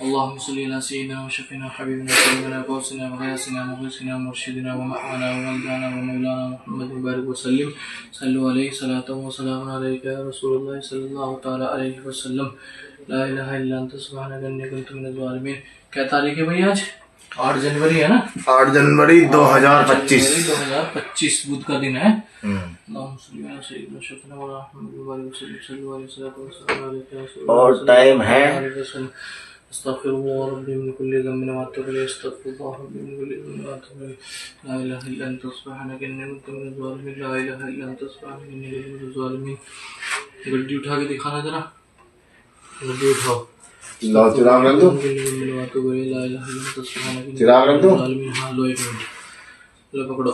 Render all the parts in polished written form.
اللهم صل على سيدنا وشفينا حبيبنا سيدنا قوسنا وغياثنا مخلصنا مرشدنا ومأوانا وملجانا ومولانا محمد مبارك وسلم صلوا عليه صلاة وسلام عليك يا رسول الله صلى الله تعالى عليه وسلم لا الہ الا انت سبحانک انی کنت من الظالمین۔ کیا تاریخ ہے بھائی؟ آج 8 جنوری ہے نا؟ 8 جنوری 2025 2025 بدھ کا دن ہے۔ اللہم صلی علی سیدنا وشفینا محمد مبارک وسلم صلوا علیہ صلاة وسلام علیک یا رسول اللہ اور ٹائم ہے استغفر اللہ ربی من کل ذنب واتوب الیہ استغفر اللہ ربی من کل ذنب واتوب الیہ لا الہ الا انت سبحانک انی کنت من الظالمین لا الہ الا انت سبحانک انی کنت من الظالمین۔ گڈی اٹھا کے دکھانا ذرا، گڈی اٹھاؤ، چراغ رکھ دو، چراغ رکھ دو۔ ہاں لو ایک منٹ، لو پکڑو۔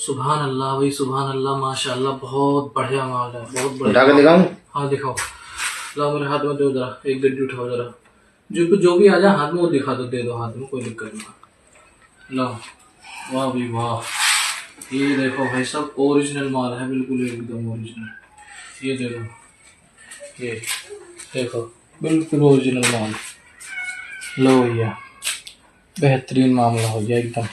سبحان اللہ بھائی، سبحان اللہ، ماشاء اللہ، بہت بڑھیا مال ہے، بہت بڑھیا۔ اٹھا کے دکھاؤں؟ ہاں دکھاؤ، لاؤ میرے ہاتھ میں دو ذرا، ایک گڈی اٹھاؤ ذرا، جو بھی آ جائے ہاتھ میں وہ دکھا دو، دے دو ہاتھ میں، کوئی دقت نہیں۔ لاؤ، واہ بھائی واہ، یہ دیکھو بھائی صاحب اوریجنل مال ہے، بالکل ایک دم اوریجنل۔ یہ دیکھو، یہ دیکھو بالکل اوریجنل مال۔ لو بھیا، بہترین معاملہ ہو گیا، ایک دم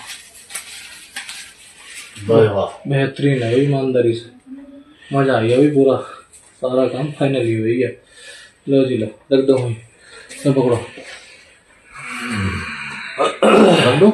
بہترین ہے، ایمانداری سے مزہ آ گیا، ابھی پورا سارا کام فائنلی ہوئی ہے۔ لو جی لو، رکھ دو بھائی، لو پکڑو، رکھ دو۔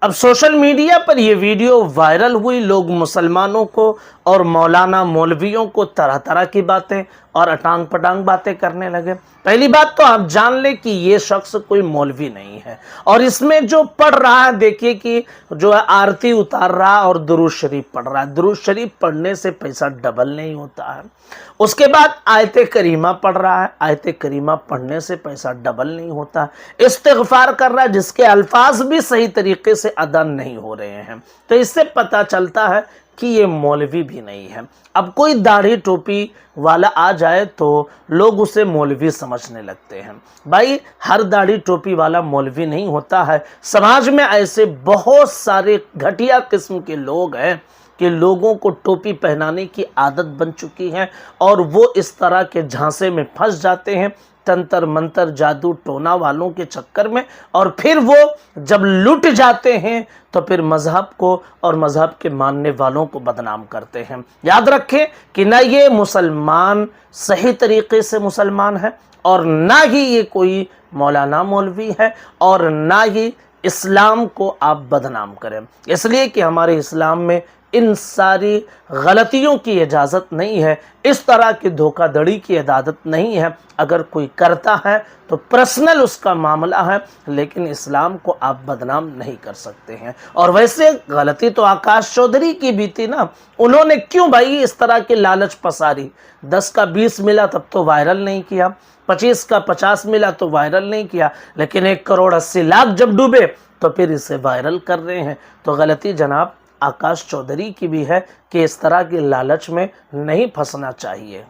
اب سوشل میڈیا پر یہ ویڈیو وائرل ہوئی، لوگ مسلمانوں کو اور مولانا مولویوں کو طرح طرح کی باتیں اور اٹانگ پٹانگ باتیں کرنے لگے۔ پہلی بات تو آپ جان لیں کہ یہ شخص کوئی مولوی نہیں ہے، اور اس میں جو پڑھ رہا ہے دیکھیے کہ جو ہے آرتی اتار رہا اور درود شریف پڑھ رہا ہے۔ درود شریف پڑھنے سے پیسہ ڈبل نہیں ہوتا ہے۔ اس کے بعد آیت کریمہ پڑھ رہا ہے، آیت کریمہ پڑھنے سے پیسہ ڈبل نہیں ہوتا ہے۔ استغفار کر رہا ہے جس کے الفاظ بھی صحیح طریقے سے ادا نہیں ہو رہے ہیں، تو اس سے پتہ چلتا ہے کہ یہ مولوی بھی نہیں ہے۔ اب کوئی داڑھی ٹوپی والا آ جائے تو لوگ اسے مولوی سمجھنے لگتے ہیں۔ بھائی ہر داڑھی ٹوپی والا مولوی نہیں ہوتا ہے۔ سماج میں ایسے بہت سارے گھٹیا قسم کے لوگ ہیں کہ لوگوں کو ٹوپی پہنانے کی عادت بن چکی ہے، اور وہ اس طرح کے جھانسے میں پھنس جاتے ہیں تنتر منتر جادو ٹونا والوں کے چکر میں، اور پھر وہ جب لٹ جاتے ہیں تو پھر مذہب کو اور مذہب کے ماننے والوں کو بدنام کرتے ہیں۔ یاد رکھیں کہ نہ یہ مسلمان صحیح طریقے سے مسلمان ہے، اور نہ ہی یہ کوئی مولانا مولوی ہے، اور نہ ہی اسلام کو آپ بدنام کریں، اس لیے کہ ہمارے اسلام میں ان ساری غلطیوں کی اجازت نہیں ہے، اس طرح کی دھوکہ دڑی کی اجازت نہیں ہے۔ اگر کوئی کرتا ہے تو پرسنل اس کا معاملہ ہے، لیکن اسلام کو آپ بدنام نہیں کر سکتے ہیں۔ اور ویسے غلطی تو آکاش چودھری کی بھی تھی نا، انہوں نے کیوں بھائی اس طرح کی لالچ پساری؟ 10 کا 20 ملا تب تو وائرل نہیں کیا، 25 کا 50 ملا تو وائرل نہیں کیا، لیکن 1,80,00,000 جب ڈوبے تو پھر اسے وائرل کر رہے ہیں۔ تو غلطی جناب آکاش چودھری کی بھی ہے کہ اس طرح کی لالچ میں نہیں پھنسنا چاہیے۔